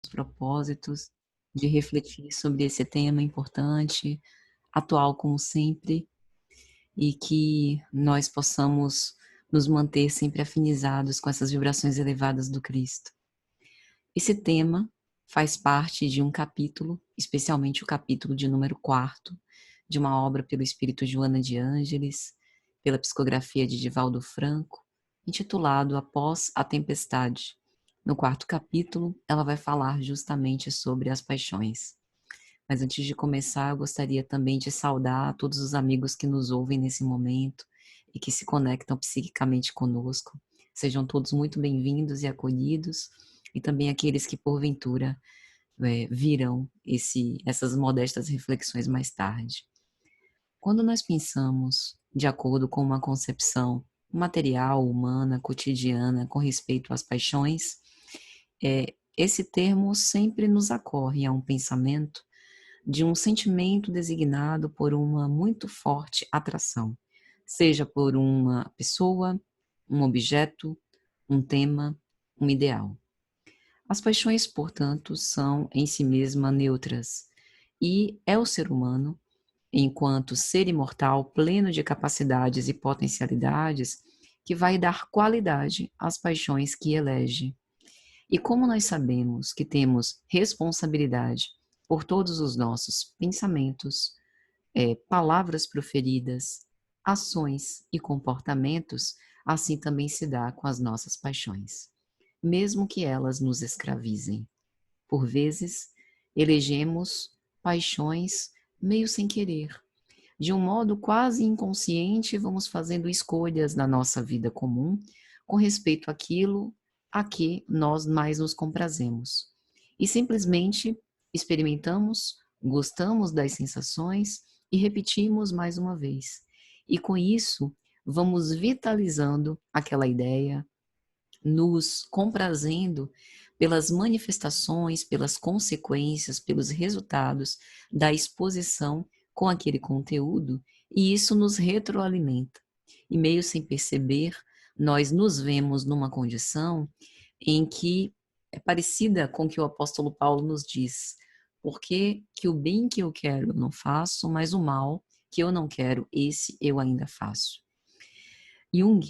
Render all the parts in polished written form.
propósitos, de refletir sobre esse tema importante, atual como sempre, e que nós possamos nos manter sempre afinizados com essas vibrações elevadas do Cristo. Esse tema faz parte de um capítulo, especialmente o capítulo de número 4, de uma obra pelo espírito Joana de Ângeles, pela psicografia de Divaldo Franco, intitulado Após a Tempestade. No quarto capítulo, ela vai falar justamente sobre as paixões. Mas antes de começar, eu gostaria também de saudar todos os amigos que nos ouvem nesse momento e que se conectam psiquicamente conosco. Sejam todos muito bem-vindos e acolhidos, e também aqueles que porventura virão essas modestas reflexões mais tarde. Quando nós pensamos de acordo com uma concepção material, humana, cotidiana, com respeito às paixões, esse termo sempre nos acorre a um pensamento de um sentimento designado por uma muito forte atração, seja por uma pessoa, um objeto, um tema, um ideal. As paixões, portanto, são em si mesmas neutras, e é o ser humano, enquanto ser imortal, pleno de capacidades e potencialidades, que vai dar qualidade às paixões que elege. E como nós sabemos que temos responsabilidade por todos os nossos pensamentos, palavras proferidas, ações e comportamentos, assim também se dá com as nossas paixões, mesmo que elas nos escravizem. Por vezes, elegemos paixões meio sem querer. De um modo quase inconsciente, vamos fazendo escolhas na nossa vida comum com respeito àquilo a que nós mais nos comprazemos. E simplesmente experimentamos, gostamos das sensações e repetimos mais uma vez. E com isso, vamos vitalizando aquela ideia, nos comprazendo pelas manifestações, pelas consequências, pelos resultados da exposição com aquele conteúdo, e isso nos retroalimenta. E meio sem perceber, nós nos vemos numa condição em que é parecida com o que o apóstolo Paulo nos diz: porque que o bem que eu quero eu não faço, mas o mal que eu não quero, esse eu ainda faço. Jung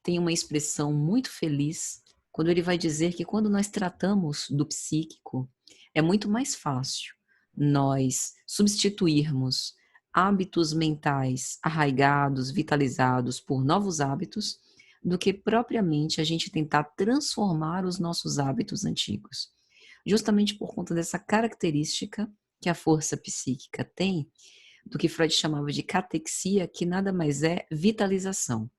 tem uma expressão muito feliz quando ele vai dizer que quando nós tratamos do psíquico, é muito mais fácil nós substituirmos hábitos mentais arraigados, vitalizados por novos hábitos, do que propriamente a gente tentar transformar os nossos hábitos antigos. Justamente por conta dessa característica que a força psíquica tem, do que Freud chamava de catexia, que nada mais é vitalização.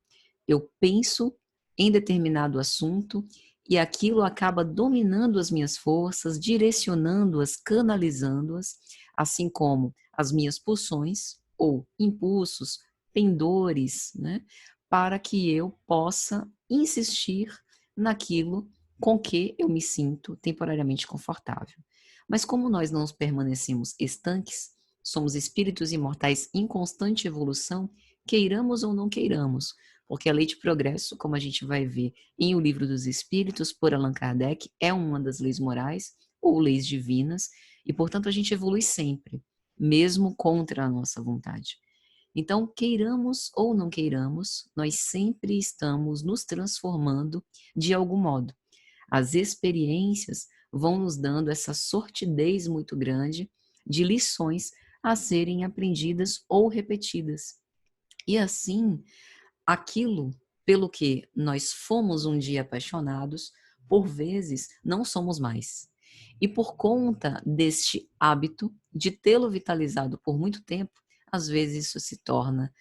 Eu penso em determinado assunto e aquilo acaba dominando as minhas forças, direcionando-as, canalizando-as, assim como as minhas pulsões ou impulsos, pendores, né, para que eu possa insistir naquilo com que eu me sinto temporariamente confortável. Mas como nós não permanecemos estanques, somos espíritos imortais em constante evolução, queiramos ou não queiramos, porque a lei de progresso, como a gente vai ver em O Livro dos Espíritos, por Allan Kardec, é uma das leis morais ou leis divinas, e portanto a gente evolui sempre, mesmo contra a nossa vontade. Então, queiramos ou não queiramos, nós sempre estamos nos transformando de algum modo. As experiências vão nos dando essa sortidez muito grande de lições a serem aprendidas ou repetidas. E assim, aquilo pelo que nós fomos um dia apaixonados, por vezes não somos mais. E por conta deste hábito de tê-lo vitalizado por muito tempo, às vezes isso se torna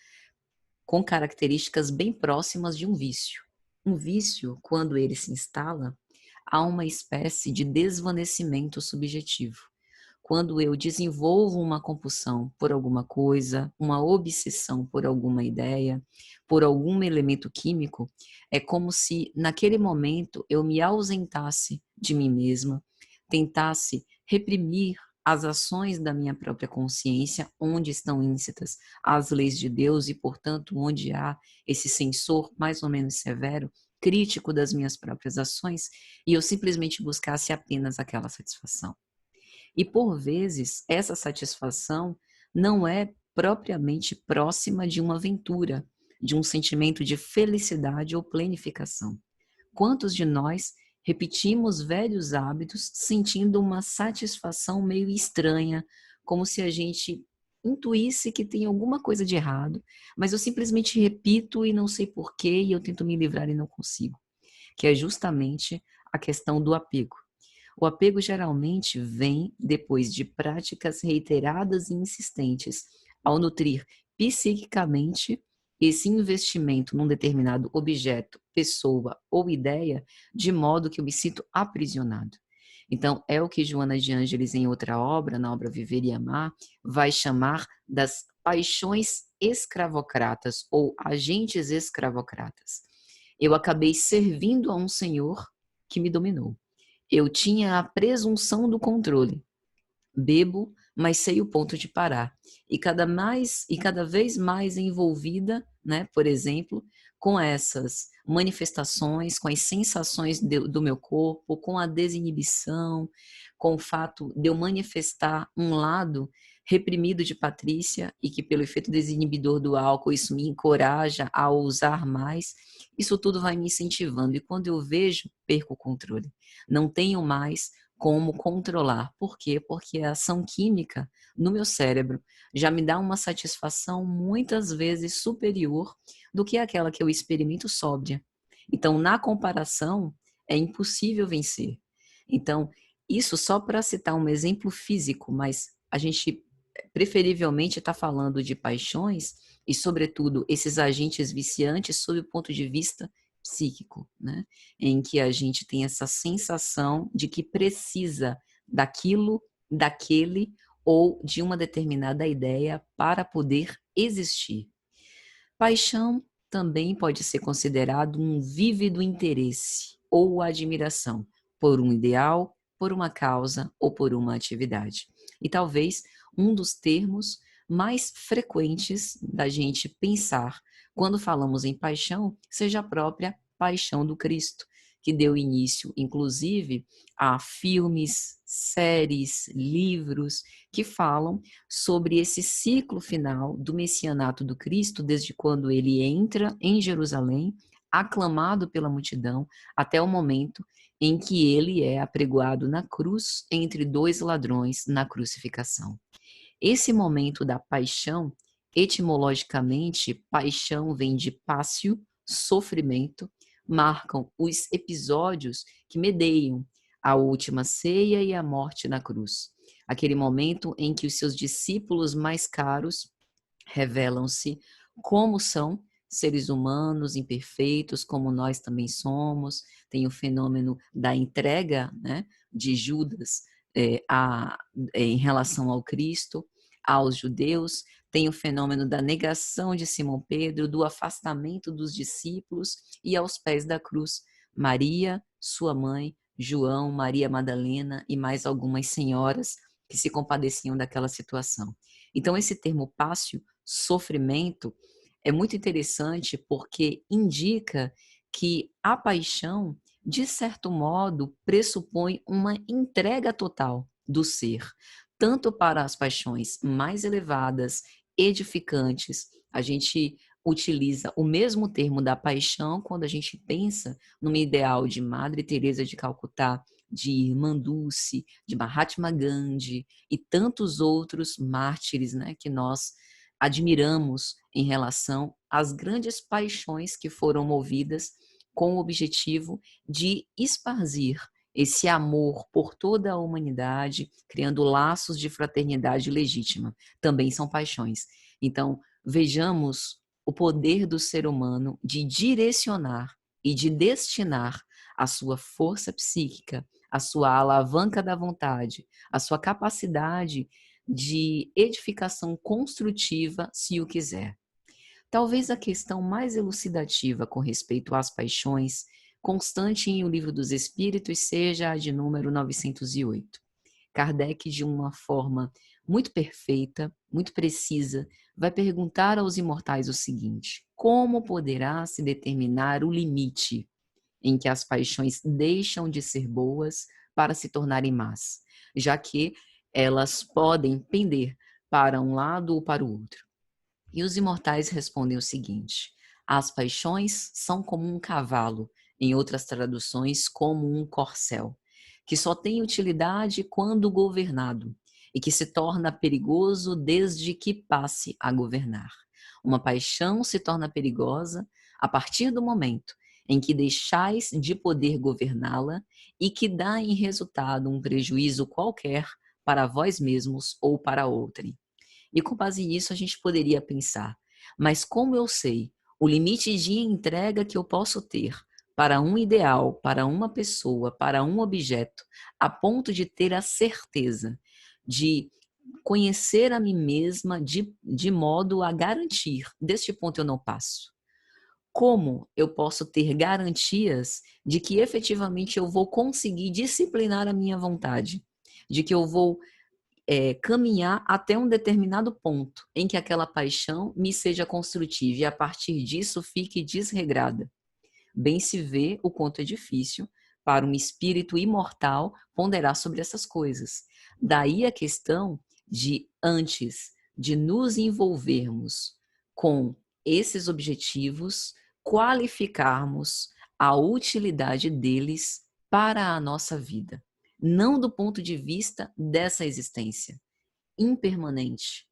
com características bem próximas de um vício. Um vício, quando ele se instala, há uma espécie de desvanecimento subjetivo. Quando eu desenvolvo uma compulsão por alguma coisa, uma obsessão por alguma ideia, por algum elemento químico, é como se naquele momento eu me ausentasse de mim mesma, tentasse reprimir as ações da minha própria consciência, onde estão íncitas as leis de Deus e, portanto, onde há esse censor mais ou menos severo, crítico das minhas próprias ações e eu simplesmente buscasse apenas aquela satisfação. E por vezes, essa satisfação não é propriamente próxima de uma aventura, de um sentimento de felicidade ou planificação. Quantos de nós repetimos velhos hábitos sentindo uma satisfação meio estranha, como se a gente intuísse que tem alguma coisa de errado, mas eu simplesmente repito e não sei porquê e eu tento me livrar e não consigo, que é justamente a questão do apego. O apego geralmente vem depois de práticas reiteradas e insistentes, ao nutrir psiquicamente esse investimento num determinado objeto, pessoa ou ideia, de modo que eu me sinto aprisionado. Então, é o que Joana de Ângeles, em outra obra, na obra Viver e Amar, vai chamar das paixões escravocratas ou agentes escravocratas. Eu acabei servindo a um senhor que me dominou. Eu tinha a presunção do controle. Bebo, mas sei o ponto de parar. E cada vez mais envolvida, né, por exemplo, com essas manifestações, com as sensações do meu corpo, com a desinibição, com o fato de eu manifestar um lado reprimido de Patrícia e que pelo efeito desinibidor do álcool isso me encoraja a ousar mais, isso tudo vai me incentivando e quando eu vejo, perco o controle. Não tenho mais como controlar. Por quê? Porque a ação química no meu cérebro já me dá uma satisfação muitas vezes superior do que aquela que eu experimento sóbria. Então, na comparação, é impossível vencer. Então, isso só para citar um exemplo físico, mas a gente preferivelmente está falando de paixões e, sobretudo, esses agentes viciantes sob o ponto de vista psíquico, né? Em que a gente tem essa sensação de que precisa daquilo, daquele ou de uma determinada ideia para poder existir. Paixão também pode ser considerado um vívido interesse ou admiração por um ideal, por uma causa ou por uma atividade. E talvez um dos termos mais frequentes da gente pensar quando falamos em paixão seja a própria paixão do Cristo, que deu início, inclusive, a filmes, séries, livros que falam sobre esse ciclo final do messianato do Cristo, desde quando ele entra em Jerusalém, aclamado pela multidão, até o momento em que ele é apregoado na cruz entre dois ladrões na crucificação. Esse momento da paixão, etimologicamente, paixão vem de pássio, sofrimento, marcam os episódios que medeiam a última ceia e a morte na cruz. Aquele momento em que os seus discípulos mais caros revelam-se como são seres humanos imperfeitos, como nós também somos. Tem o fenômeno da entrega, né, de Judas em relação ao Cristo, aos judeus. Tem o fenômeno da negação de Simão Pedro, do afastamento dos discípulos e aos pés da cruz, Maria, sua mãe, João, Maria Madalena e mais algumas senhoras que se compadeciam daquela situação. Então, esse termo pássio, sofrimento, é muito interessante porque indica que a paixão, de certo modo, pressupõe uma entrega total do ser, tanto para as paixões mais elevadas, edificantes. A gente utiliza o mesmo termo da paixão quando a gente pensa num ideal de Madre Teresa de Calcutá, de Irmã Dulce, de Mahatma Gandhi e tantos outros mártires, né, que nós admiramos em relação às grandes paixões que foram movidas com o objetivo de esparzir esse amor por toda a humanidade, criando laços de fraternidade legítima. Também são paixões. Então, vejamos o poder do ser humano de direcionar e de destinar a sua força psíquica, a sua alavanca da vontade, a sua capacidade de edificação construtiva, se o quiser. Talvez a questão mais elucidativa com respeito às paixões, constante em O Livro dos Espíritos, seja a de número 908. Kardec, de uma forma muito perfeita, muito precisa, vai perguntar aos imortais o seguinte: como poderá se determinar o limite? em que as paixões deixam de ser boas para se tornarem más, já que elas podem pender para um lado ou para o outro. E os imortais respondem o seguinte: as paixões são como um cavalo, em outras traduções, como um corcel, que só tem utilidade quando governado, e que se torna perigoso desde que passe a governar. Uma paixão se torna perigosa a partir do momento em que deixais de poder governá-la e que dá em resultado um prejuízo qualquer para vós mesmos ou para outrem. E com base nisso a gente poderia pensar, mas como eu sei o limite de entrega que eu posso ter para um ideal, para uma pessoa, para um objeto, a ponto de ter a certeza de conhecer a mim mesma de modo a garantir, deste ponto eu não passo. Como eu posso ter garantias de que efetivamente eu vou conseguir disciplinar a minha vontade? De que eu vou caminhar até um determinado ponto em que aquela paixão me seja construtiva e a partir disso fique desregrada. Bem se vê o quanto é difícil para um espírito imortal ponderar sobre essas coisas. Daí a questão de, antes de nos envolvermos com esses objetivos, qualificarmos a utilidade deles para a nossa vida. Não do ponto de vista dessa existência impermanente,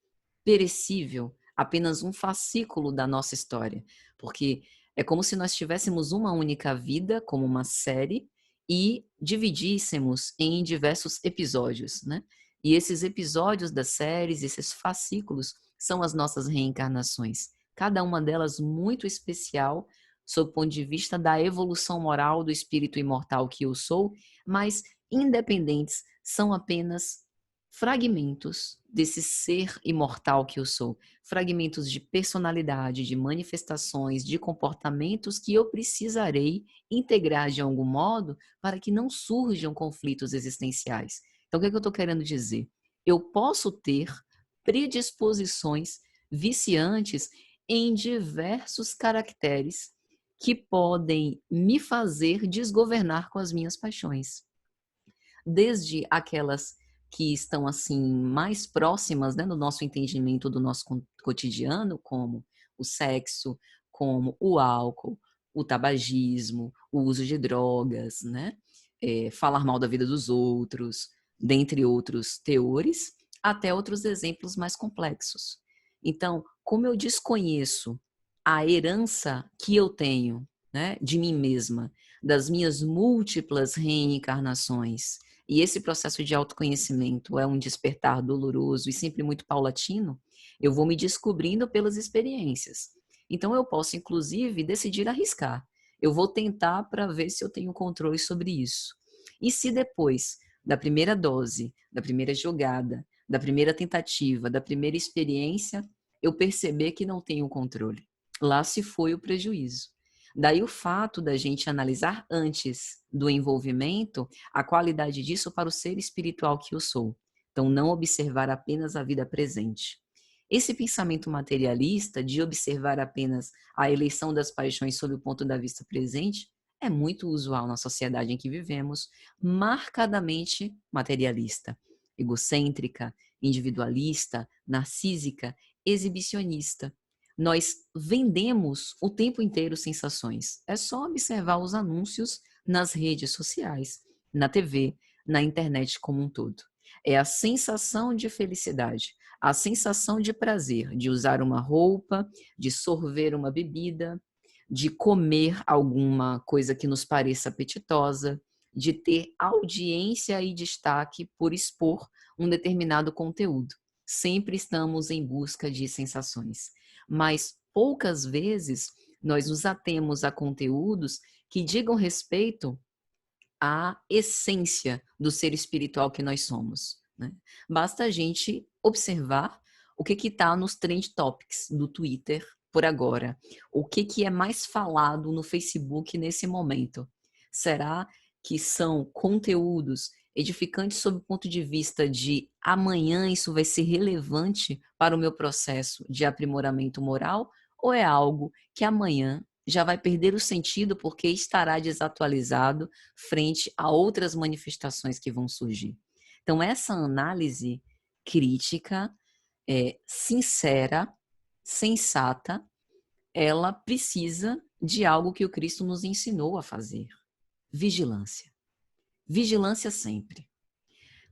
perecível, apenas um fascículo da nossa história, porque é como se nós tivéssemos uma única vida, como uma série, e dividíssemos em diversos episódios, né? E esses episódios das séries, esses fascículos, são as nossas reencarnações, cada uma delas muito especial, sob o ponto de vista da evolução moral do espírito imortal que eu sou, mas independentes, são apenas fragmentos desse ser imortal que eu sou, fragmentos de personalidade, de manifestações, de comportamentos que eu precisarei integrar de algum modo para que não surjam conflitos existenciais. Então, o que é que eu estou querendo dizer? Eu posso ter predisposições viciantes em diversos caracteres que podem me fazer desgovernar com as minhas paixões. Desde aquelas que estão assim mais próximas, né, no nosso entendimento do nosso cotidiano, como o sexo, como o álcool, o tabagismo, o uso de drogas, né, falar mal da vida dos outros, dentre outros teores, até outros exemplos mais complexos. Então, como eu desconheço a herança que eu tenho, né, de mim mesma, das minhas múltiplas reencarnações, e esse processo de autoconhecimento é um despertar doloroso e sempre muito paulatino, eu vou me descobrindo pelas experiências. Então eu posso, inclusive, decidir arriscar. Eu vou tentar para ver se eu tenho controle sobre isso. E se depois da primeira dose, da primeira jogada, da primeira tentativa, da primeira experiência, eu perceber que não tenho controle? Lá se foi o prejuízo. Daí o fato da gente analisar antes do envolvimento a qualidade disso para o ser espiritual que eu sou. Então, não observar apenas a vida presente. Esse pensamento materialista de observar apenas a eleição das paixões sob o ponto da vista presente é muito usual na sociedade em que vivemos, marcadamente materialista, egocêntrica, individualista, narcísica, exibicionista. Nós vendemos o tempo inteiro sensações. É só observar os anúncios nas redes sociais, na TV, na internet como um todo. É a sensação de felicidade, a sensação de prazer, de usar uma roupa, de sorver uma bebida, de comer alguma coisa que nos pareça apetitosa, de ter audiência e destaque por expor um determinado conteúdo. Sempre estamos em busca de sensações, mas poucas vezes nós nos atemos a conteúdos que digam respeito à essência do ser espiritual que nós somos, né? Basta a gente observar o que está nos trend topics do Twitter por agora, o que é mais falado no Facebook nesse momento. Será que são conteúdos edificantes sob o ponto de vista de amanhã isso vai ser relevante para o meu processo de aprimoramento moral, ou é algo que amanhã já vai perder o sentido porque estará desatualizado frente a outras manifestações que vão surgir. Então, essa análise crítica, sincera, sensata, ela precisa de algo que o Cristo nos ensinou a fazer: vigilância. Vigilância sempre.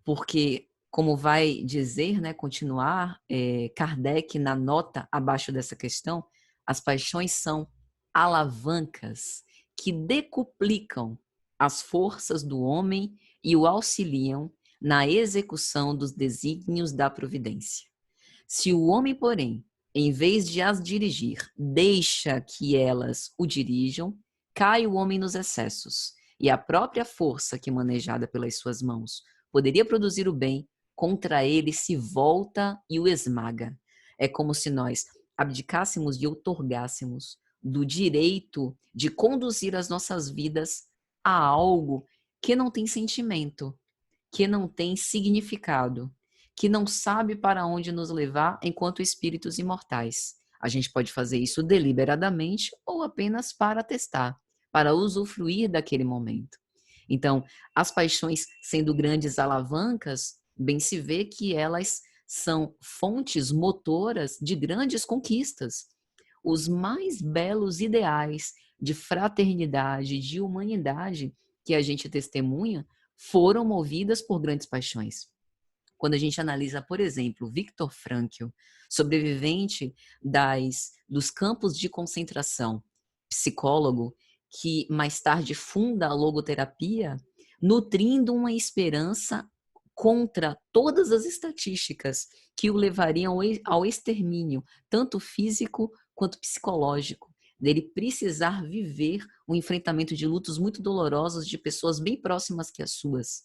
Porque, como vai dizer, né, continuar, Kardec na nota abaixo dessa questão, as paixões são alavancas que decuplicam as forças do homem e o auxiliam na execução dos desígnios da providência. Se o homem, porém, em vez de as dirigir, deixa que elas o dirijam, cai o homem nos excessos, e a própria força que, manejada pelas suas mãos, poderia produzir o bem, contra ele se volta e o esmaga. É como se nós abdicássemos e outorgássemos do direito de conduzir as nossas vidas a algo que não tem sentimento, que não tem significado, que não sabe para onde nos levar enquanto espíritos imortais. A gente pode fazer isso deliberadamente ou apenas para testar, para usufruir daquele momento. Então, as paixões sendo grandes alavancas, bem se vê que elas são fontes motoras de grandes conquistas. Os mais belos ideais de fraternidade, de humanidade que a gente testemunha, foram movidas por grandes paixões. Quando a gente analisa, por exemplo, Viktor Frankl, sobrevivente dos campos de concentração, psicólogo, que mais tarde funda a logoterapia, nutrindo uma esperança contra todas as estatísticas que o levariam ao extermínio, tanto físico quanto psicológico, dele precisar viver o enfrentamento de lutos muito dolorosos de pessoas bem próximas que as suas.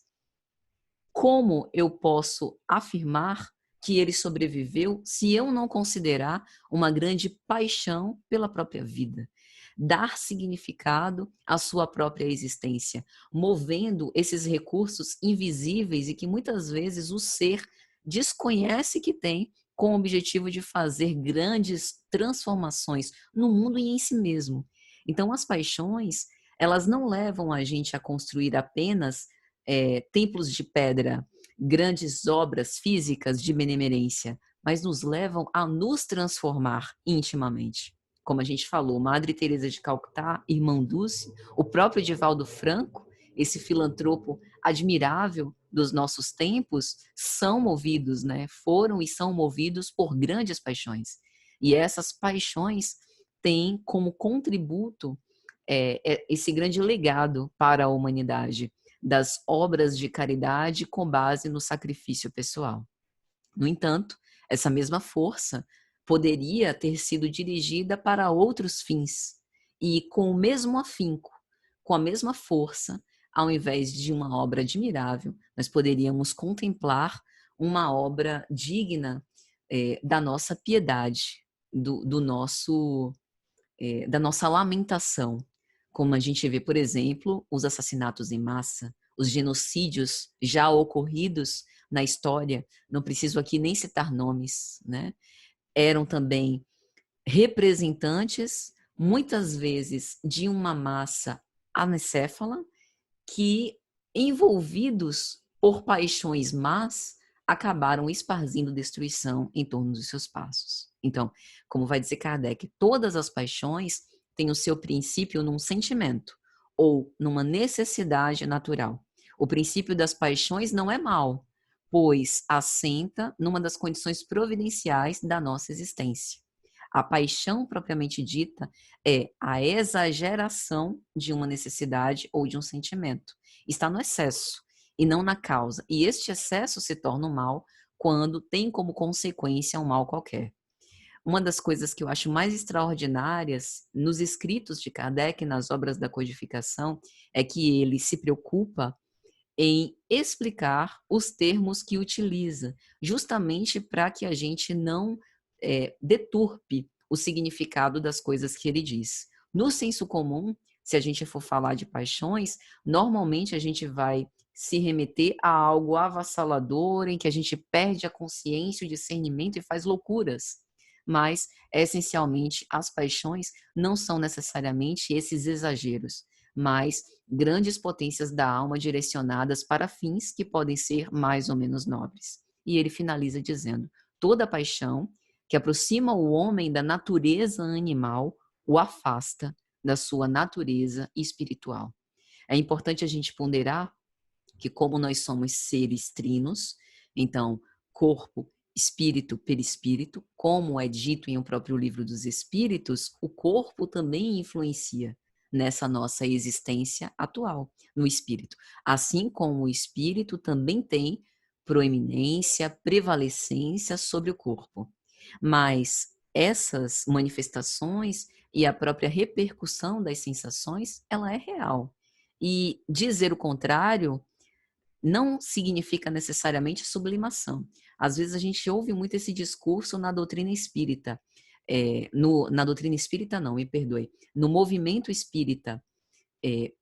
Como eu posso afirmar que ele sobreviveu se eu não considerar uma grande paixão pela própria vida? Dar significado à sua própria existência, movendo esses recursos invisíveis e que muitas vezes o ser desconhece que tem, com o objetivo de fazer grandes transformações no mundo e em si mesmo. Então, as paixões, elas não levam a gente a construir apenas templos de pedra, grandes obras físicas de benemerência, mas nos levam a nos transformar intimamente. Como a gente falou, Madre Teresa de Calcutá, Irmã Dulce, o próprio Divaldo Franco, esse filantropo admirável dos nossos tempos, são movidos, né? Foram e são movidos por grandes paixões. E essas paixões têm como contributo esse grande legado para a humanidade das obras de caridade com base no sacrifício pessoal. No entanto, essa mesma força poderia ter sido dirigida para outros fins e com o mesmo afinco, com a mesma força, ao invés de uma obra admirável, nós poderíamos contemplar uma obra digna da nossa piedade, da nossa lamentação, como a gente vê, por exemplo, os assassinatos em massa, os genocídios já ocorridos na história, não preciso aqui nem citar nomes, né? Eram também representantes, muitas vezes, de uma massa anacéfala que, envolvidos por paixões más, acabaram esparzindo destruição em torno dos seus passos. Então, como vai dizer Kardec, todas as paixões têm o seu princípio num sentimento ou numa necessidade natural. O princípio das paixões não é mal, pois assenta numa das condições providenciais da nossa existência. A paixão propriamente dita é a exageração de uma necessidade ou de um sentimento. Está no excesso e não na causa. E este excesso se torna um mal quando tem como consequência um mal qualquer. Uma das coisas que eu acho mais extraordinárias nos escritos de Kardec, nas obras da codificação, é que ele se preocupa em explicar os termos que utiliza, justamente para que a gente não deturpe o significado das coisas que ele diz. No senso comum, se a gente for falar de paixões, normalmente a gente vai se remeter a algo avassalador, em que a gente perde a consciência, o discernimento e faz loucuras. mas essencialmente as paixões não são necessariamente esses exageros, mas grandes potências da alma direcionadas para fins que podem ser mais ou menos nobres. E ele finaliza dizendo: toda paixão que aproxima o homem da natureza animal o afasta da sua natureza espiritual. É importante a gente ponderar que, como nós somos seres trinos, então corpo, espírito, perispírito, como é dito em o próprio livro dos Espíritos, o corpo também influencia nessa nossa existência atual, no espírito. Assim como o espírito também tem proeminência, prevalecência sobre o corpo. Mas essas manifestações e a própria repercussão das sensações, ela é real. E dizer o contrário não significa necessariamente sublimação. Às vezes a gente ouve muito esse discurso na doutrina espírita. Na doutrina espírita não, me perdoe. No movimento espírita,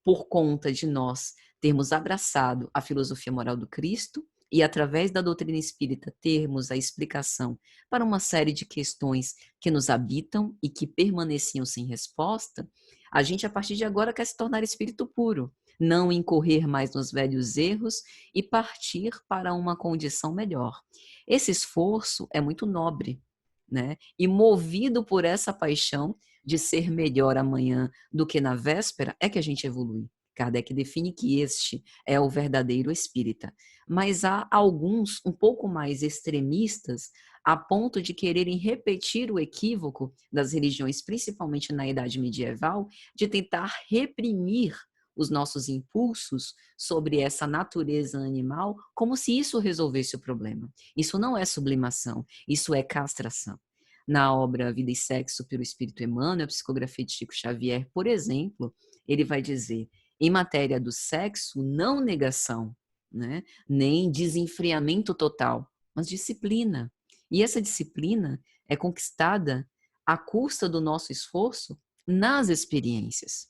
por conta de nós termos abraçado a filosofia moral do Cristo e, através da doutrina espírita, termos a explicação para uma série de questões que nos habitam e que permaneciam sem resposta, a gente, a partir de agora, quer se tornar espírito puro, não incorrer mais nos velhos erros e partir para uma condição melhor. Esse esforço é muito nobre, né? E movido por essa paixão de ser melhor amanhã do que na véspera, é que a gente evolui. Kardec define que este é o verdadeiro espírita. Mas há alguns um pouco mais extremistas, a ponto de quererem repetir o equívoco das religiões, principalmente na Idade Medieval, de tentar reprimir os nossos impulsos sobre essa natureza animal, como se isso resolvesse o problema. Isso não é sublimação, isso é castração. Na obra Vida e Sexo pelo Espírito Emmanuel, a psicografia de Chico Xavier, por exemplo, ele vai dizer, em matéria do sexo, não negação, né? Nem desenfreamento total, mas disciplina. E essa disciplina é conquistada à custa do nosso esforço nas experiências.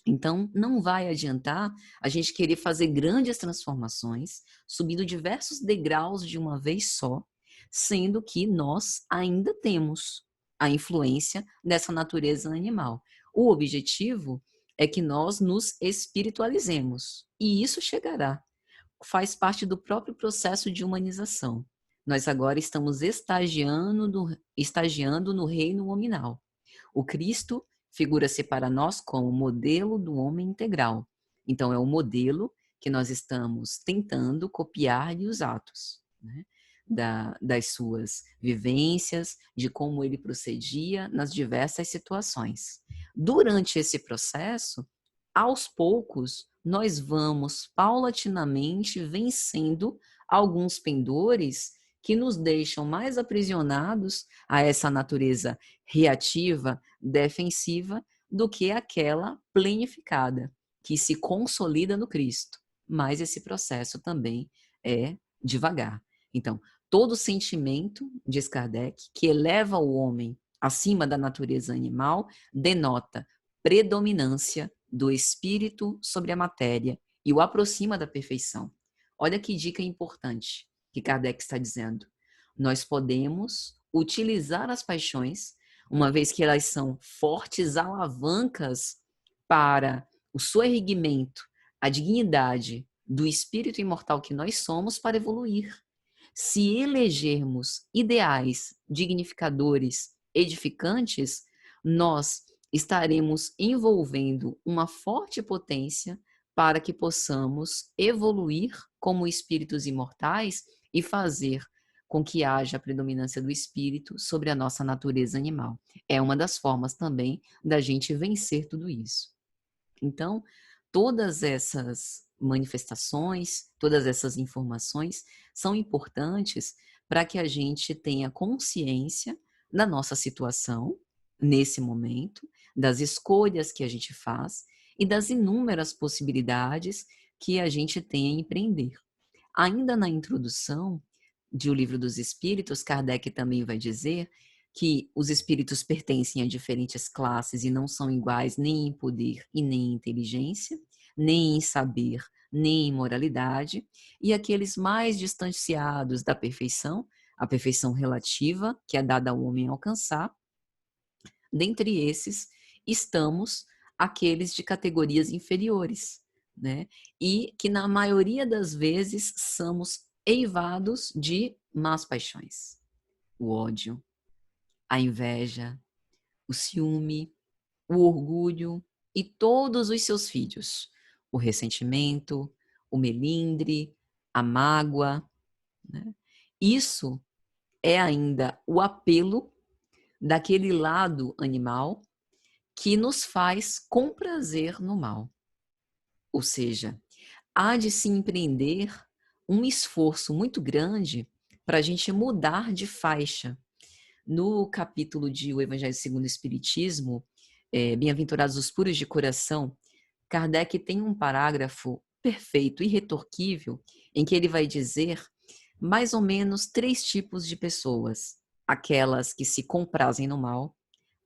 Então, não vai adiantar a gente querer fazer grandes transformações, subindo diversos degraus de uma vez só, sendo que nós ainda temos a influência dessa natureza animal. O objetivo é que nós nos espiritualizemos, e isso chegará. Faz parte do próprio processo de humanização. Nós agora estamos estagiando no reino nominal. O Cristo figura-se para nós como o modelo do homem integral. Então, é o modelo que nós estamos tentando copiar-lhe os atos, né? Das suas vivências, de como ele procedia nas diversas situações. Durante esse processo, aos poucos, nós vamos paulatinamente vencendo alguns pendores que nos deixam mais aprisionados a essa natureza reativa, defensiva, do que aquela plenificada, que se consolida no Cristo. Mas esse processo também é devagar. Então, todo sentimento, diz Kardec, que eleva o homem acima da natureza animal, denota predominância do espírito sobre a matéria e o aproxima da perfeição. Olha que dica importante que Kardec está dizendo. Nós podemos utilizar as paixões, uma vez que elas são fortes alavancas para o soerguimento, a dignidade do espírito imortal que nós somos, para evoluir. Se elegermos ideais dignificadores, edificantes, nós estaremos envolvendo uma forte potência para que possamos evoluir como espíritos imortais e fazer com que haja a predominância do espírito sobre a nossa natureza animal. É uma das formas também da gente vencer tudo isso. Então, todas essas manifestações, todas essas informações são importantes para que a gente tenha consciência da nossa situação nesse momento, das escolhas que a gente faz e das inúmeras possibilidades que a gente tem a empreender. Ainda na introdução de O Livro dos Espíritos, Kardec também vai dizer que os espíritos pertencem a diferentes classes e não são iguais nem em poder e nem em inteligência, nem em saber, nem em moralidade, e aqueles mais distanciados da perfeição, a perfeição relativa, que é dada ao homem alcançar. Dentre esses, estamos aqueles de categorias inferiores, né? E que na maioria das vezes somos eivados de más paixões. O ódio, a inveja, o ciúme, o orgulho e todos os seus filhos. O ressentimento, o melindre, a mágoa, né? Isso é ainda o apelo daquele lado animal que nos faz comprazer no mal. Ou seja, há de se empreender um esforço muito grande para a gente mudar de faixa. No capítulo de O Evangelho segundo o Espiritismo, Bem-aventurados os puros de coração, Kardec tem um parágrafo perfeito, irretorquível, em que ele vai dizer mais ou menos 3 tipos de pessoas. Aquelas que se comprazem no mal,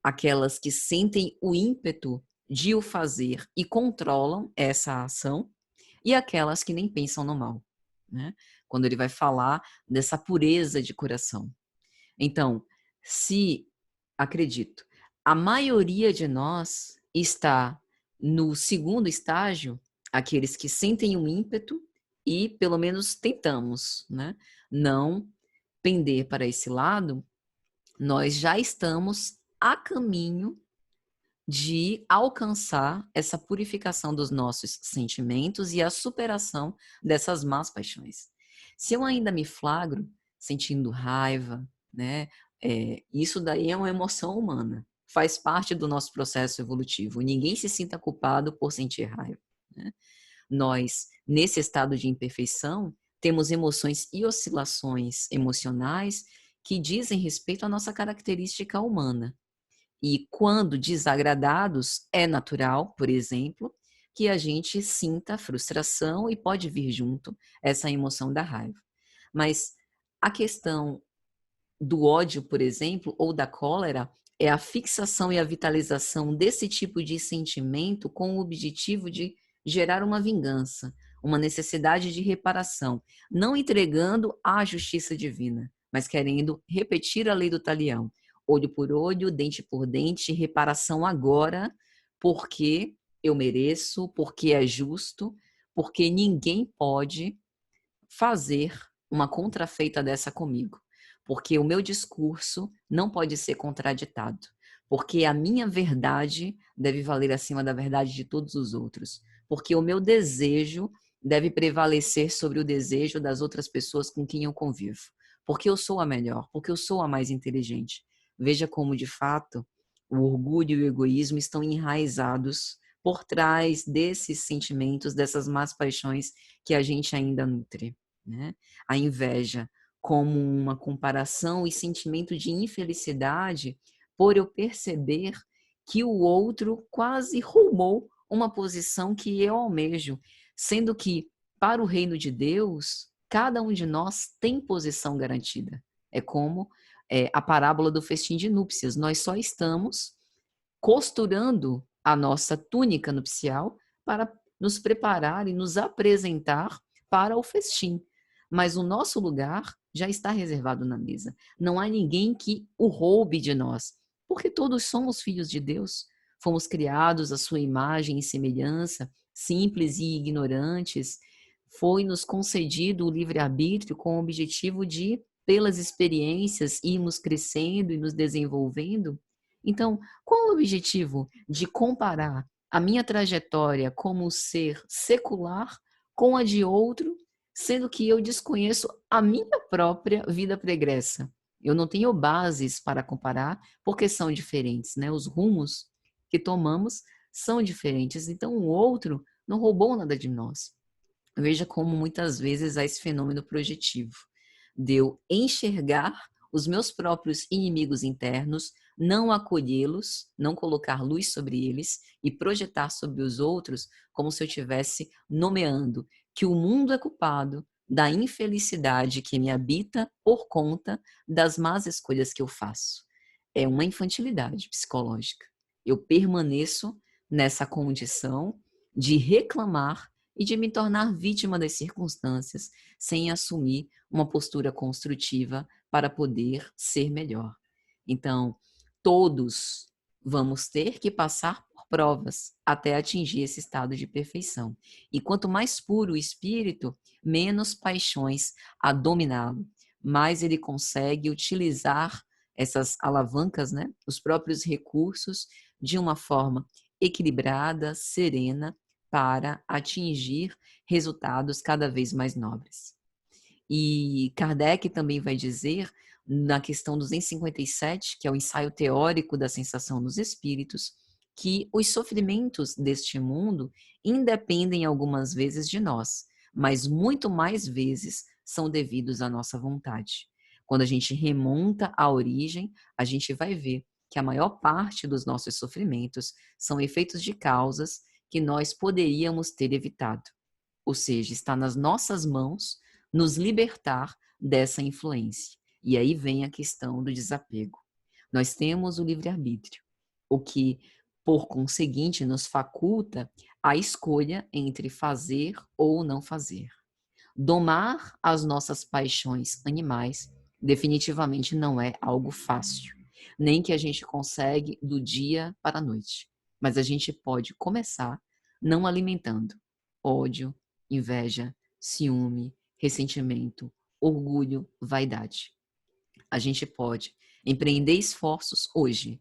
aquelas que sentem o ímpeto de o fazer e controlam essa ação, e aquelas que nem pensam no mal, né? Quando ele vai falar dessa pureza de coração. Então, se, acredito, a maioria de nós está no segundo estágio, aqueles que sentem um ímpeto e pelo menos tentamos, né, não pender para esse lado, nós já estamos a caminho de alcançar essa purificação dos nossos sentimentos e a superação dessas más paixões. Se eu ainda me flagro sentindo raiva, né, isso daí é uma emoção humana, faz parte do nosso processo evolutivo. Ninguém se sinta culpado por sentir raiva, né? Nós, nesse estado de imperfeição, temos emoções e oscilações emocionais que dizem respeito à nossa característica humana. E quando desagradados, é natural, por exemplo, que a gente sinta frustração e pode vir junto essa emoção da raiva. Mas a questão do ódio, por exemplo, ou da cólera, é a fixação e a vitalização desse tipo de sentimento com o objetivo de gerar uma vingança, uma necessidade de reparação, não entregando à justiça divina, mas querendo repetir a lei do talião. Olho por olho, dente por dente, reparação agora, porque eu mereço, porque é justo, porque ninguém pode fazer uma contrafeita dessa comigo, porque o meu discurso não pode ser contraditado, porque a minha verdade deve valer acima da verdade de todos os outros, porque o meu desejo deve prevalecer sobre o desejo das outras pessoas com quem eu convivo, porque eu sou a melhor, porque eu sou a mais inteligente. Veja como, de fato, o orgulho e o egoísmo estão enraizados por trás desses sentimentos, dessas más paixões que a gente ainda nutre, né? A inveja como uma comparação e sentimento de infelicidade por eu perceber que o outro quase roubou uma posição que eu almejo, sendo que, para o reino de Deus, cada um de nós tem posição garantida. É como a parábola do festim de núpcias. Nós só estamos costurando a nossa túnica nupcial para nos preparar e nos apresentar para o festim. Mas o nosso lugar já está reservado na mesa. Não há ninguém que o roube de nós, porque todos somos filhos de Deus. Fomos criados à sua imagem e semelhança, simples e ignorantes. Foi-nos concedido o livre-arbítrio com o objetivo de, pelas experiências, irmos crescendo e nos desenvolvendo. Então, qual o objetivo de comparar a minha trajetória como ser secular com a de outro, sendo que eu desconheço a minha própria vida pregressa? Eu não tenho bases para comparar, porque são diferentes, né? Os rumos que tomamos são diferentes. Então, o outro não roubou nada de nós. Veja como muitas vezes há esse fenômeno projetivo, de eu enxergar os meus próprios inimigos internos, não acolhê-los, não colocar luz sobre eles e projetar sobre os outros como se eu estivesse nomeando que o mundo é culpado da infelicidade que me habita por conta das más escolhas que eu faço. É uma infantilidade psicológica. Eu permaneço nessa condição de reclamar e de me tornar vítima das circunstâncias, sem assumir uma postura construtiva para poder ser melhor. Então, todos vamos ter que passar por provas até atingir esse estado de perfeição. E quanto mais puro o espírito, menos paixões a dominá-lo, mais ele consegue utilizar essas alavancas, né, os próprios recursos, de uma forma equilibrada, serena, para atingir resultados cada vez mais nobres. E Kardec também vai dizer, na questão 257, que é o ensaio teórico da sensação dos espíritos, que os sofrimentos deste mundo independem algumas vezes de nós, mas muito mais vezes são devidos à nossa vontade. Quando a gente remonta à origem, a gente vai ver que a maior parte dos nossos sofrimentos são efeitos de causas que nós poderíamos ter evitado. Ou seja, está nas nossas mãos nos libertar dessa influência. E aí vem a questão do desapego. Nós temos o livre-arbítrio, o que, por conseguinte, nos faculta a escolha entre fazer ou não fazer. Domar as nossas paixões animais definitivamente não é algo fácil, nem que a gente consegue do dia para a noite. Mas a gente pode começar não alimentando ódio, inveja, ciúme, ressentimento, orgulho, vaidade. A gente pode empreender esforços hoje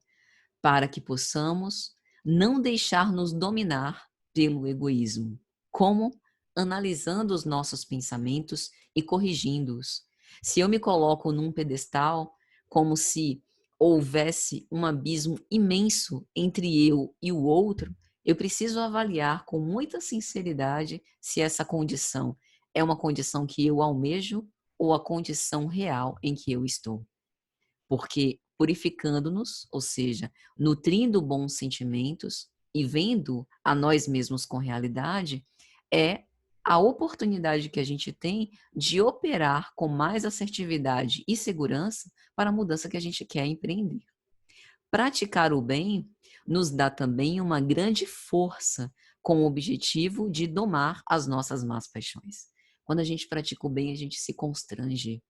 para que possamos não deixar-nos dominar pelo egoísmo. Como? Analisando os nossos pensamentos e corrigindo-os. Se eu me coloco num pedestal, como se houvesse um abismo imenso entre eu e o outro, eu preciso avaliar com muita sinceridade se essa condição é uma condição que eu almejo ou a condição real em que eu estou. Porque purificando-nos, ou seja, nutrindo bons sentimentos e vendo a nós mesmos com realidade, é a oportunidade que a gente tem de operar com mais assertividade e segurança para a mudança que a gente quer empreender. Praticar o bem nos dá também uma grande força com o objetivo de domar as nossas más paixões. Quando a gente pratica o bem, a gente se constrange,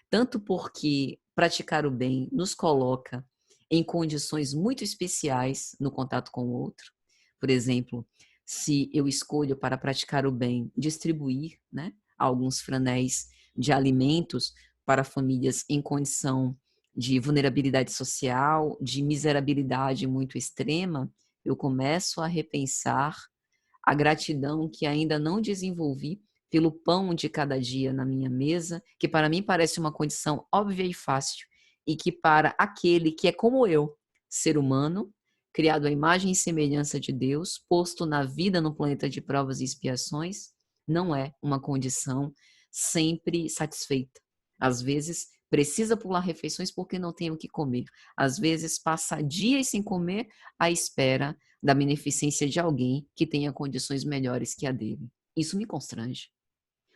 tanto porque praticar o bem nos coloca em condições muito especiais no contato com o outro. Por exemplo, se eu escolho para praticar o bem distribuir, né, alguns franéis de alimentos para famílias em condição de vulnerabilidade social, de miserabilidade muito extrema, eu começo a repensar a gratidão que ainda não desenvolvi pelo pão de cada dia na minha mesa, que para mim parece uma condição óbvia e fácil, e que para aquele que é como eu, ser humano, criado à imagem e semelhança de Deus, posto na vida no planeta de provas e expiações, não é uma condição sempre satisfeita. Às vezes, precisa pular refeições porque não tem o que comer. Às vezes, passa dias sem comer à espera da beneficência de alguém que tenha condições melhores que a dele. Isso me constrange.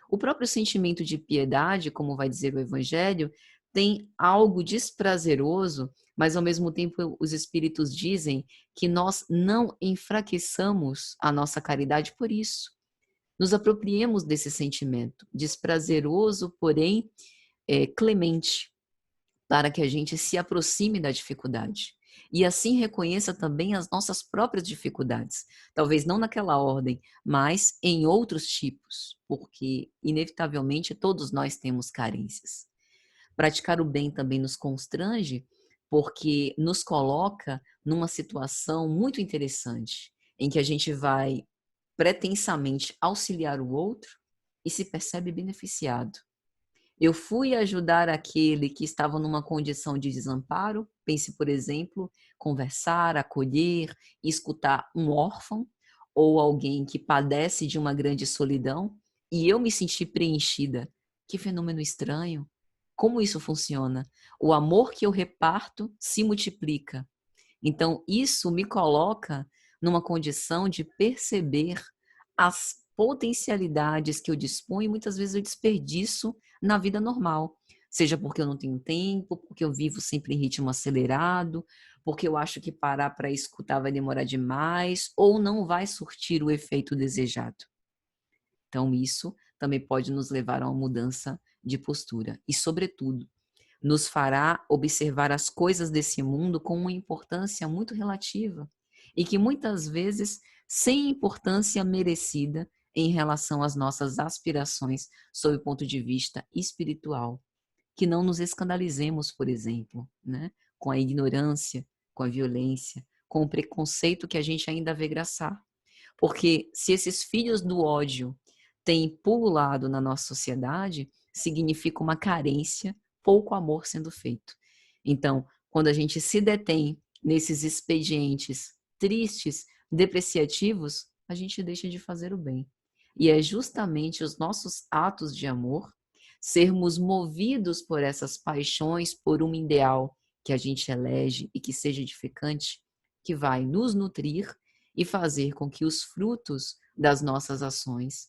O próprio sentimento de piedade, como vai dizer o Evangelho, tem algo desprazeroso, mas ao mesmo tempo os Espíritos dizem que nós não enfraqueçamos a nossa caridade por isso. Nos apropriemos desse sentimento, desprazeroso, porém clemente, para que a gente se aproxime da dificuldade. E assim reconheça também as nossas próprias dificuldades. Talvez não naquela ordem, mas em outros tipos, porque, inevitavelmente, todos nós temos carências. Praticar o bem também nos constrange, porque nos coloca numa situação muito interessante, em que a gente vai pretensamente auxiliar o outro e se percebe beneficiado. Eu fui ajudar aquele que estava numa condição de desamparo, pense, por exemplo, conversar, acolher, escutar um órfão ou alguém que padece de uma grande solidão, e eu me senti preenchida. Que fenômeno estranho! Como isso funciona? O amor que eu reparto se multiplica. Então, isso me coloca numa condição de perceber as potencialidades que eu disponho e muitas vezes eu desperdiço na vida normal. Seja porque eu não tenho tempo, porque eu vivo sempre em ritmo acelerado, porque eu acho que parar para escutar vai demorar demais ou não vai surtir o efeito desejado. Então isso também pode nos levar a uma mudança de postura e, sobretudo, nos fará observar as coisas desse mundo com uma importância muito relativa e que muitas vezes sem importância merecida em relação às nossas aspirações sob o ponto de vista espiritual. Que não nos escandalizemos, por exemplo, né, com a ignorância, com a violência, com o preconceito que a gente ainda vê graçar. Porque se esses filhos do ódio têm pululado na nossa sociedade, significa uma carência, pouco amor sendo feito. Então, quando a gente se detém nesses expedientes tristes, depreciativos, a gente deixa de fazer o bem. E é justamente os nossos atos de amor, sermos movidos por essas paixões, por um ideal que a gente elege e que seja edificante, que vai nos nutrir e fazer com que os frutos das nossas ações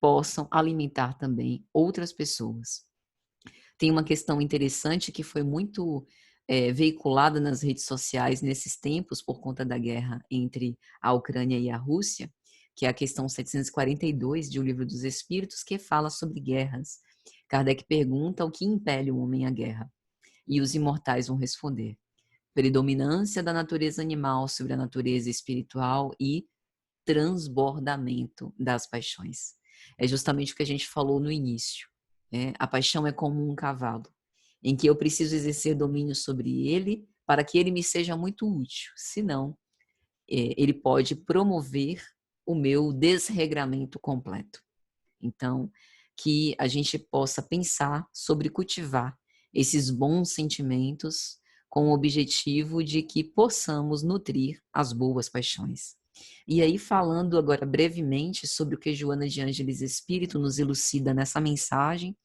possam alimentar também outras pessoas. Tem uma questão interessante que foi muito veiculada nas redes sociais nesses tempos por conta da guerra entre a Ucrânia e a Rússia, que é a questão 742 de O Livro dos Espíritos, que fala sobre guerras. Kardec pergunta o que impele o homem à guerra. E os imortais vão responder: predominância da natureza animal sobre a natureza espiritual e transbordamento das paixões. É justamente o que a gente falou no início. A paixão é como um cavalo, em que eu preciso exercer domínio sobre ele para que ele me seja muito útil. Senão, ele pode promover o meu desregramento completo. Então, que a gente possa pensar sobre cultivar esses bons sentimentos com o objetivo de que possamos nutrir as boas paixões. E aí, falando agora brevemente sobre o que Joana de Ângeles Espírito nos elucida nessa mensagem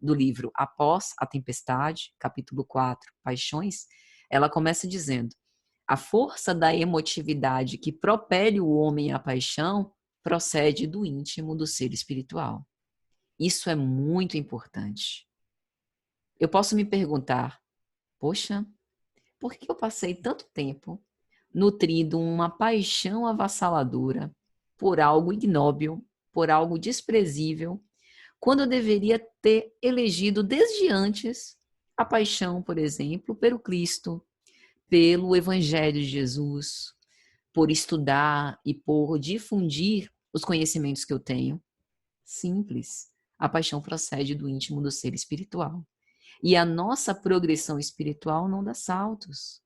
do livro Após a Tempestade, capítulo 4, Paixões, ela começa dizendo: a força da emotividade que propele o homem à paixão procede do íntimo do ser espiritual. Isso é muito importante. Eu posso me perguntar, poxa, por que eu passei tanto tempo nutrindo uma paixão avassaladora por algo ignóbil, por algo desprezível, quando eu deveria ter elegido desde antes a paixão, por exemplo, pelo Cristo, pelo Evangelho de Jesus, por estudar e por difundir os conhecimentos que eu tenho? Simples. A paixão procede do íntimo do ser espiritual. E a nossa progressão espiritual não dá saltos.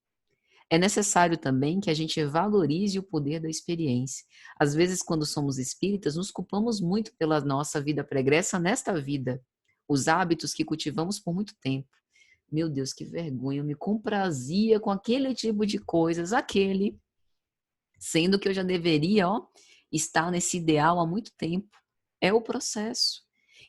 É necessário também que a gente valorize o poder da experiência. Às vezes, quando somos espíritas, nos culpamos muito pela nossa vida pregressa nesta vida. Os hábitos que cultivamos por muito tempo. Meu Deus, que vergonha, eu me comprazia com aquele tipo de coisas, sendo que eu já deveria, estar nesse ideal há muito tempo. É o processo.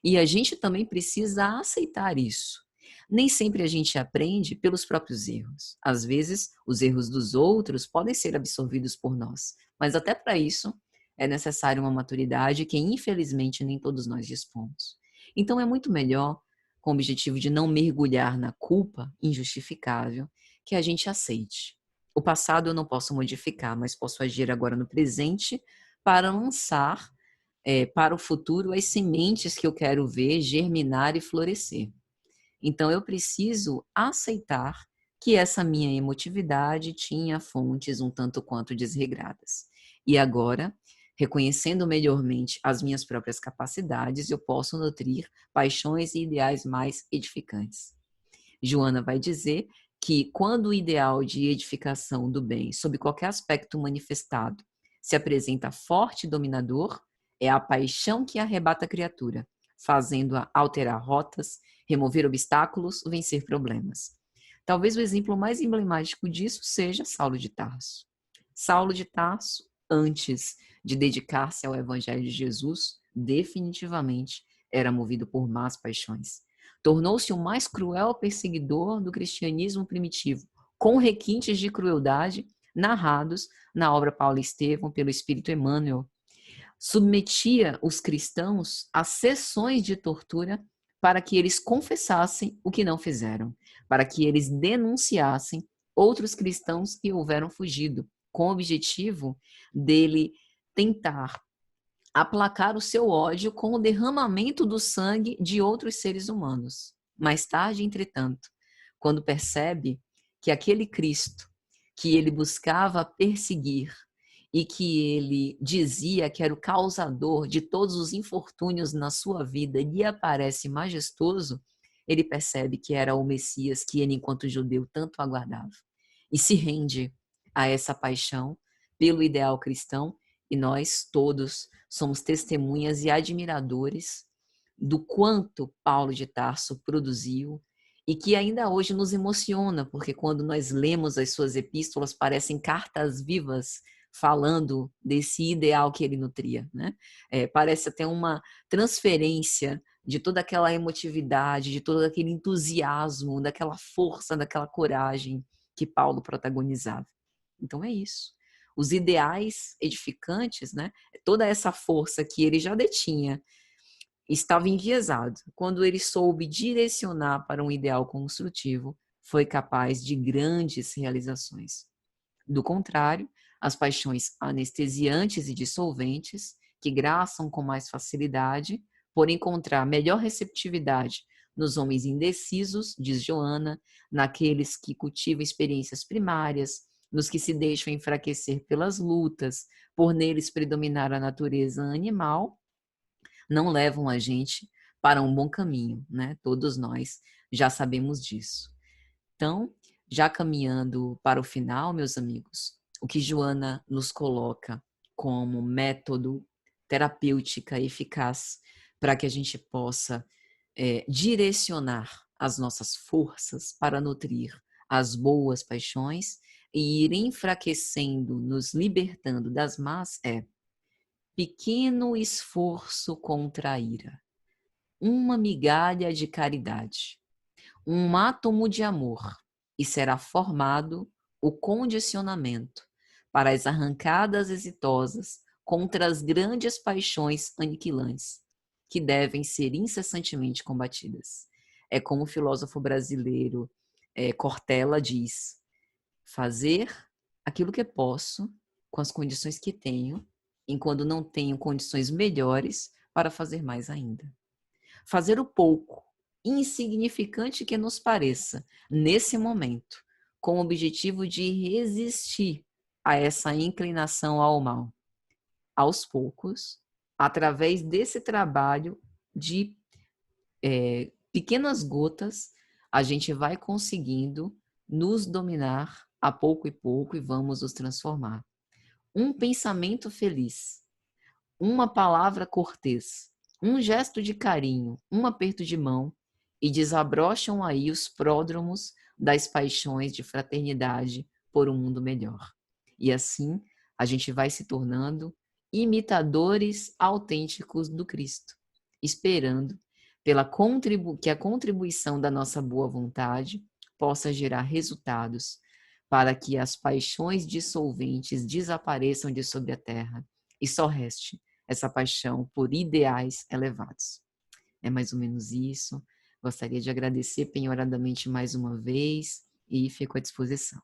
E a gente também precisa aceitar isso. Nem sempre a gente aprende pelos próprios erros. Às vezes, os erros dos outros podem ser absorvidos por nós. Mas até para isso, é necessária uma maturidade que, infelizmente, nem todos nós dispomos. Então, é muito melhor, com o objetivo de não mergulhar na culpa injustificável, que a gente aceite. O passado eu não posso modificar, mas posso agir agora no presente para lançar para o futuro as sementes que eu quero ver germinar e florescer. Então, eu preciso aceitar que essa minha emotividade tinha fontes um tanto quanto desregradas. E agora, reconhecendo melhormente as minhas próprias capacidades, eu posso nutrir paixões e ideais mais edificantes. Joana vai dizer que quando o ideal de edificação do bem, sob qualquer aspecto manifestado, se apresenta forte e dominador, é a paixão que arrebata a criatura, fazendo-a alterar rotas, remover obstáculos, vencer problemas. Talvez o exemplo mais emblemático disso seja Saulo de Tarso. Saulo de Tarso, antes de dedicar-se ao Evangelho de Jesus, definitivamente era movido por más paixões. Tornou-se o mais cruel perseguidor do cristianismo primitivo, com requintes de crueldade narrados na obra Paulo e Estevão pelo Espírito Emmanuel. Submetia os cristãos a sessões de tortura para que eles confessassem o que não fizeram, para que eles denunciassem outros cristãos que houveram fugido, com o objetivo dele tentar aplacar o seu ódio com o derramamento do sangue de outros seres humanos. Mais tarde, entretanto, quando percebe que aquele Cristo que ele buscava perseguir e que ele dizia que era o causador de todos os infortúnios na sua vida, lhe aparece majestoso, ele percebe que era o Messias que ele, enquanto judeu, tanto aguardava. E se rende a essa paixão pelo ideal cristão, e nós todos somos testemunhas e admiradores do quanto Paulo de Tarso produziu e que ainda hoje nos emociona, porque quando nós lemos as suas epístolas, parecem cartas vivas falando desse ideal que ele nutria, né? Parece até uma transferência de toda aquela emotividade, de todo aquele entusiasmo, daquela força, daquela coragem que Paulo protagonizava. Então é isso. Os ideais edificantes, né? Toda essa força que ele já detinha, estava enviesado. Quando ele soube direcionar para um ideal construtivo, foi capaz de grandes realizações. Do contrário, as paixões anestesiantes e dissolventes, que graçam com mais facilidade, por encontrar melhor receptividade nos homens indecisos, diz Joana, naqueles que cultivam experiências primárias, nos que se deixam enfraquecer pelas lutas, por neles predominar a natureza animal, não levam a gente para um bom caminho, né? Todos nós já sabemos disso. Então, já caminhando para o final, meus amigos, o que Joana nos coloca como método terapêutica eficaz para que a gente possa direcionar as nossas forças para nutrir as boas paixões e ir enfraquecendo, nos libertando das más pequeno esforço contra a ira, uma migalha de caridade, um átomo de amor, e será formado o condicionamento para as arrancadas exitosas contra as grandes paixões aniquilantes, que devem ser incessantemente combatidas. É como o filósofo brasileiro Cortella diz: fazer aquilo que posso com as condições que tenho, enquanto não tenho condições melhores para fazer mais ainda. Fazer o pouco, insignificante que nos pareça, nesse momento, com o objetivo de resistir a essa inclinação ao mal. Aos poucos, através desse trabalho de pequenas gotas, a gente vai conseguindo nos dominar a pouco e pouco e vamos nos transformar. Um pensamento feliz, uma palavra cortês, um gesto de carinho, um aperto de mão, e desabrocham aí os pródromos das paixões de fraternidade por um mundo melhor. E assim a gente vai se tornando imitadores autênticos do Cristo, esperando que a contribuição da nossa boa vontade possa gerar resultados para que as paixões dissolventes desapareçam de sobre a terra e só reste essa paixão por ideais elevados. É mais ou menos isso. Gostaria de agradecer penhoradamente mais uma vez e fico à disposição.